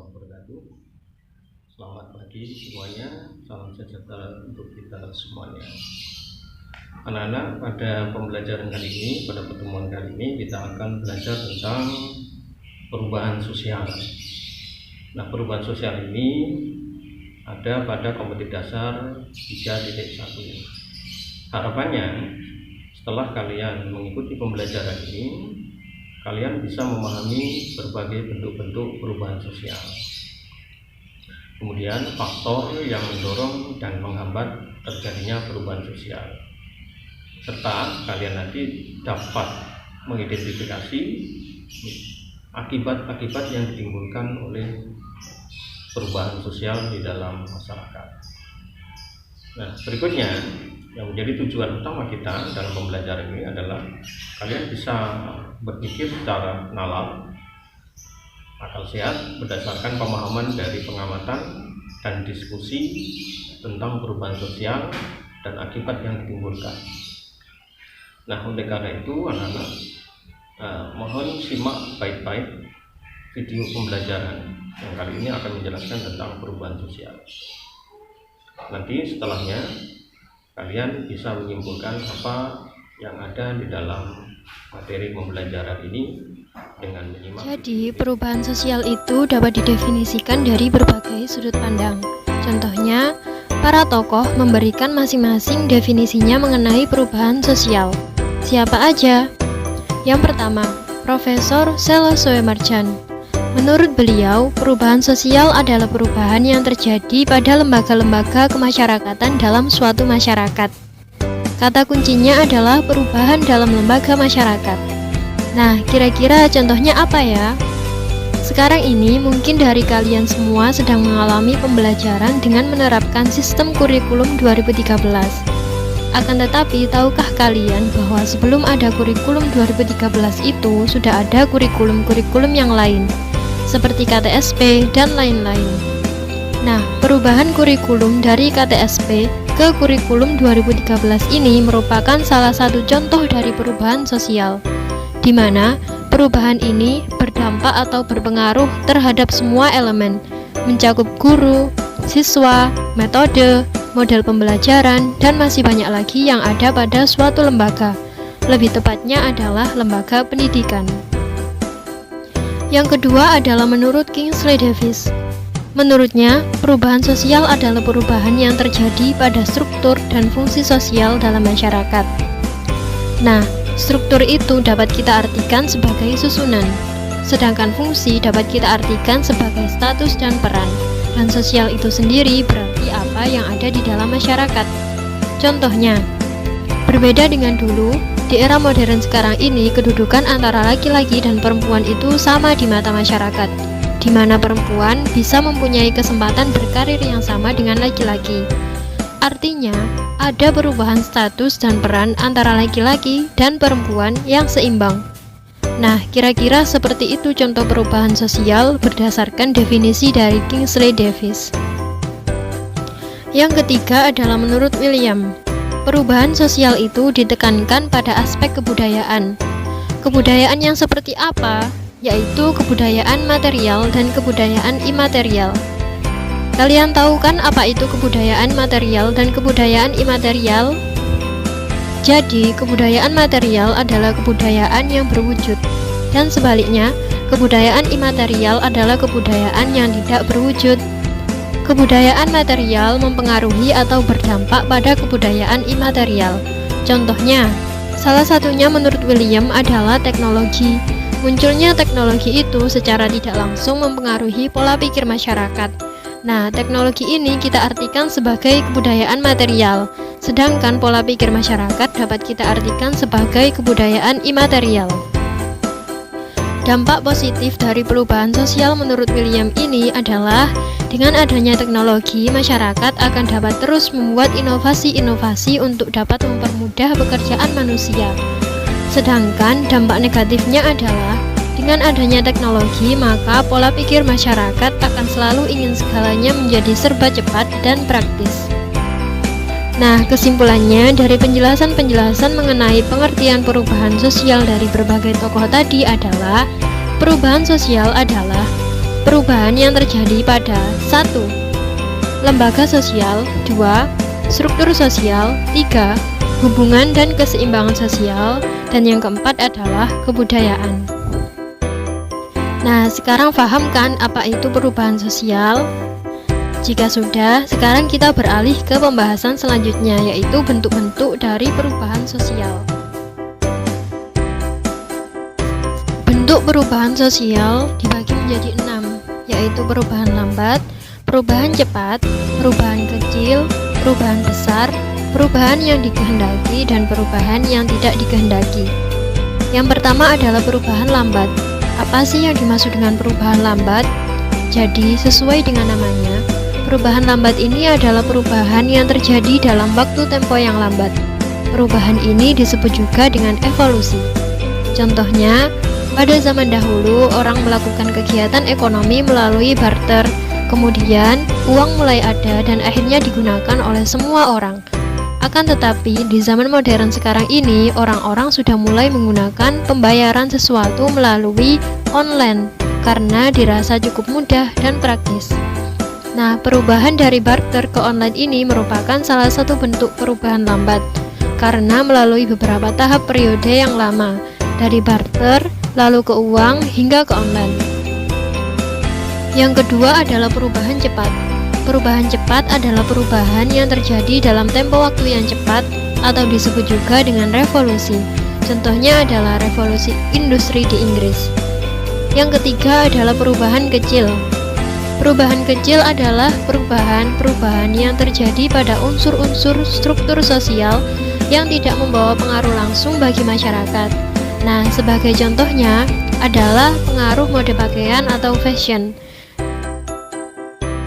warahmatullahi wabarakatuh. Selamat pagi semuanya, salam sejahtera untuk kita semuanya. Anak-anak, pada pembelajaran kali ini, pada pertemuan kali ini kita akan belajar tentang perubahan sosial. Nah, perubahan sosial ini ada pada kompetensi dasar 3.1. Harapannya setelah kalian mengikuti pembelajaran ini, kalian bisa memahami berbagai bentuk-bentuk perubahan sosial. Kemudian faktor yang mendorong dan menghambat terjadinya perubahan sosial. Serta kalian nanti dapat mengidentifikasi akibat-akibat yang ditimbulkan oleh perubahan sosial di dalam masyarakat. Nah, berikutnya yang menjadi tujuan utama kita dalam pembelajaran ini adalah kalian bisa berpikir secara nalar, akal sehat, berdasarkan pemahaman dari pengamatan dan diskusi tentang perubahan sosial dan akibat yang ditimbulkan. Nah, oleh karena itu anak-anak, mohon simak baik-baik video pembelajaran yang kali ini akan menjelaskan tentang perubahan sosial. Nanti setelahnya kalian bisa menyimpulkan apa yang ada di dalam materi pembelajaran ini dengan menyimak. Jadi, perubahan sosial itu dapat didefinisikan dari berbagai sudut pandang. Contohnya, para tokoh memberikan masing-masing definisinya mengenai perubahan sosial. Siapa aja? Yang pertama, Profesor Selo Soemarjan. Menurut beliau, perubahan sosial adalah perubahan yang terjadi pada lembaga-lembaga kemasyarakatan dalam suatu masyarakat. Kata kuncinya adalah perubahan dalam lembaga masyarakat. Nah, kira-kira contohnya apa ya? Sekarang ini mungkin dari kalian semua sedang mengalami pembelajaran dengan menerapkan sistem kurikulum 2013. Akan tetapi, tahukah kalian bahwa sebelum ada kurikulum 2013 itu sudah ada kurikulum-kurikulum yang lain, seperti KTSP dan lain-lain. Nah, perubahan kurikulum dari KTSP ke kurikulum 2013 ini merupakan salah satu contoh dari perubahan sosial, di mana perubahan ini berdampak atau berpengaruh terhadap semua elemen, mencakup guru, siswa, metode, model pembelajaran, dan masih banyak lagi yang ada pada suatu lembaga. Lebih tepatnya adalah lembaga pendidikan. Yang kedua adalah menurut Kingsley Davis. Menurutnya, perubahan sosial adalah perubahan yang terjadi pada struktur dan fungsi sosial dalam masyarakat. Nah, struktur itu dapat kita artikan sebagai susunan, sedangkan fungsi dapat kita artikan sebagai status dan peran. Dan sosial itu sendiri berarti apa yang ada di dalam masyarakat. Contohnya, berbeda dengan dulu, di era modern sekarang ini, kedudukan antara laki-laki dan perempuan itu sama di mata masyarakat, di mana perempuan bisa mempunyai kesempatan berkarir yang sama dengan laki-laki. Artinya, ada perubahan status dan peran antara laki-laki dan perempuan yang seimbang. Nah, kira-kira seperti itu contoh perubahan sosial berdasarkan definisi dari Kingsley Davis. Yang ketiga adalah menurut William. Perubahan sosial itu ditekankan pada aspek kebudayaan. Kebudayaan yang seperti apa? Yaitu kebudayaan material dan kebudayaan imaterial. Kalian tahu kan apa itu kebudayaan material dan kebudayaan imaterial? Jadi, kebudayaan material adalah kebudayaan yang berwujud, dan sebaliknya, kebudayaan imaterial adalah kebudayaan yang tidak berwujud. Kebudayaan material mempengaruhi atau berdampak pada kebudayaan imaterial. Contohnya, salah satunya menurut William adalah teknologi. Munculnya teknologi itu secara tidak langsung mempengaruhi pola pikir masyarakat. Nah, teknologi ini kita artikan sebagai kebudayaan material, sedangkan pola pikir masyarakat dapat kita artikan sebagai kebudayaan imaterial. Dampak positif dari perubahan sosial menurut William ini adalah dengan adanya teknologi, masyarakat akan dapat terus membuat inovasi-inovasi untuk dapat mempermudah pekerjaan manusia. Sedangkan dampak negatifnya adalah dengan adanya teknologi, maka pola pikir masyarakat akan selalu ingin segalanya menjadi serba cepat dan praktis. Nah, kesimpulannya dari penjelasan-penjelasan mengenai pengertian perubahan sosial dari berbagai tokoh tadi adalah perubahan sosial adalah perubahan yang terjadi pada 1. Lembaga sosial, 2. Struktur sosial, 3. Hubungan dan keseimbangan sosial, dan yang keempat adalah kebudayaan. Nah, sekarang paham kan apa itu perubahan sosial? Jika sudah, sekarang kita beralih ke pembahasan selanjutnya, yaitu bentuk-bentuk dari perubahan sosial. Bentuk perubahan sosial dibagi menjadi 6, yaitu perubahan lambat, perubahan cepat, perubahan kecil, perubahan besar, perubahan yang dikehendaki, dan perubahan yang tidak dikehendaki. Yang pertama adalah perubahan lambat. Apa sih yang dimaksud dengan perubahan lambat? Jadi, sesuai dengan namanya, perubahan lambat ini adalah perubahan yang terjadi dalam waktu tempo yang lambat. Perubahan ini disebut juga dengan evolusi. Contohnya, pada zaman dahulu orang melakukan kegiatan ekonomi melalui barter. Kemudian, uang mulai ada dan akhirnya digunakan oleh semua orang. Akan tetapi, di zaman modern sekarang ini, orang-orang sudah mulai menggunakan pembayaran sesuatu melalui online karena dirasa cukup mudah dan praktis. Nah, perubahan dari barter ke online ini merupakan salah satu bentuk perubahan lambat karena melalui beberapa tahap periode yang lama, dari barter, lalu ke uang, hingga ke online. Yang kedua adalah perubahan cepat. Perubahan cepat adalah perubahan yang terjadi dalam tempo waktu yang cepat atau disebut juga dengan revolusi. Contohnya adalah revolusi industri di Inggris. Yang ketiga adalah perubahan kecil. Perubahan kecil adalah perubahan-perubahan yang terjadi pada unsur-unsur struktur sosial yang tidak membawa pengaruh langsung bagi masyarakat. Nah, sebagai contohnya adalah pengaruh mode pakaian atau fashion.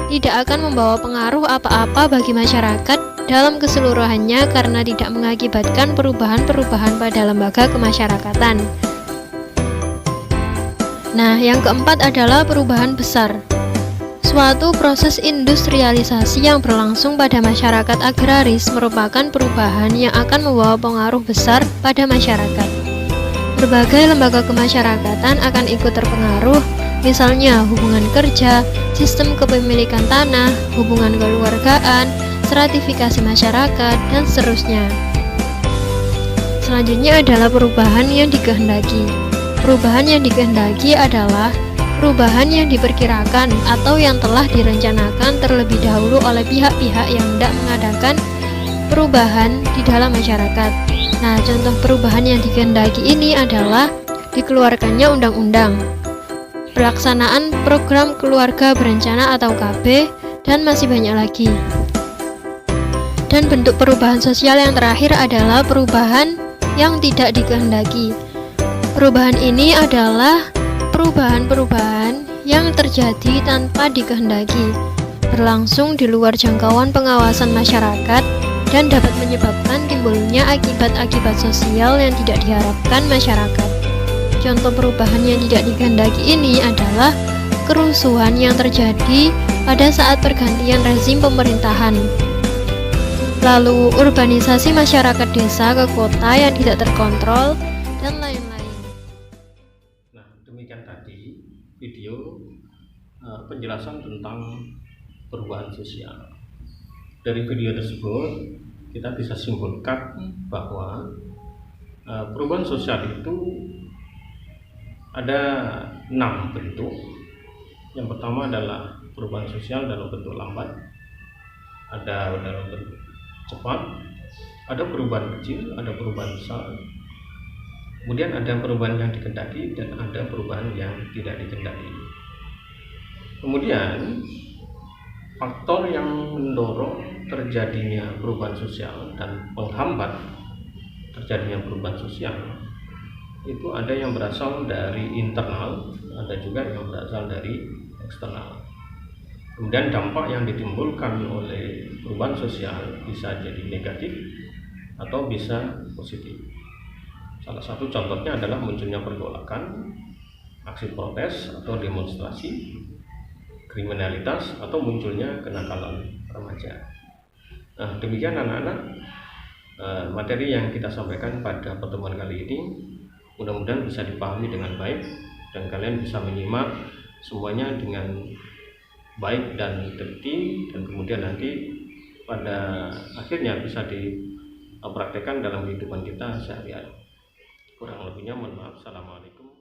Tidak akan membawa pengaruh apa-apa bagi masyarakat dalam keseluruhannya karena tidak mengakibatkan perubahan-perubahan pada lembaga kemasyarakatan. Nah, yang keempat adalah perubahan besar. Suatu proses industrialisasi yang berlangsung pada masyarakat agraris merupakan perubahan yang akan membawa pengaruh besar pada masyarakat. Berbagai lembaga kemasyarakatan akan ikut terpengaruh, misalnya hubungan kerja, sistem kepemilikan tanah, hubungan kekeluargaan, stratifikasi masyarakat, dan seterusnya. Selanjutnya adalah perubahan yang dikehendaki. Perubahan yang dikehendaki adalah perubahan yang diperkirakan atau yang telah direncanakan terlebih dahulu oleh pihak-pihak yang hendak mengadakan perubahan di dalam masyarakat. Nah, contoh perubahan yang dikehendaki ini adalah dikeluarkannya undang-undang, pelaksanaan program keluarga berencana atau KB, dan masih banyak lagi. Dan bentuk perubahan sosial yang terakhir adalah perubahan yang tidak dikehendaki. Perubahan ini adalah perubahan-perubahan yang terjadi tanpa dikehendaki, berlangsung di luar jangkauan pengawasan masyarakat, dan dapat menyebabkan timbulnya akibat-akibat sosial yang tidak diharapkan masyarakat. Contoh perubahan yang tidak dikehendaki ini adalah kerusuhan yang terjadi pada saat pergantian rezim pemerintahan, lalu urbanisasi masyarakat desa ke kota yang tidak terkontrol, dan lain-lain. Nah, demikian tadi video penjelasan tentang perubahan sosial. Dari video tersebut kita bisa simpulkan bahwa perubahan sosial itu ada 6 bentuk. Yang pertama adalah perubahan sosial dalam bentuk lambat, ada dalam bentuk cepat, ada perubahan kecil, ada perubahan besar, kemudian ada perubahan yang dikehendaki, dan ada perubahan yang tidak dikehendaki. Kemudian faktor yang mendorong terjadinya perubahan sosial dan penghambat terjadinya perubahan sosial itu ada yang berasal dari internal, ada juga yang berasal dari eksternal. Kemudian dampak yang ditimbulkan oleh perubahan sosial bisa jadi negatif atau bisa positif. Salah satu contohnya adalah munculnya pergolakan, aksi protes atau demonstrasi, kriminalitas, atau munculnya kenakalan remaja. Nah, demikian anak-anak materi yang kita sampaikan pada pertemuan kali ini mudah-mudahan bisa dipahami dengan baik dan kalian bisa menyimak semuanya dengan baik dan teliti, dan kemudian nanti pada akhirnya bisa dipraktekkan dalam kehidupan kita sehari-hari. Kurang lebihnya mohon maaf. Assalamualaikum.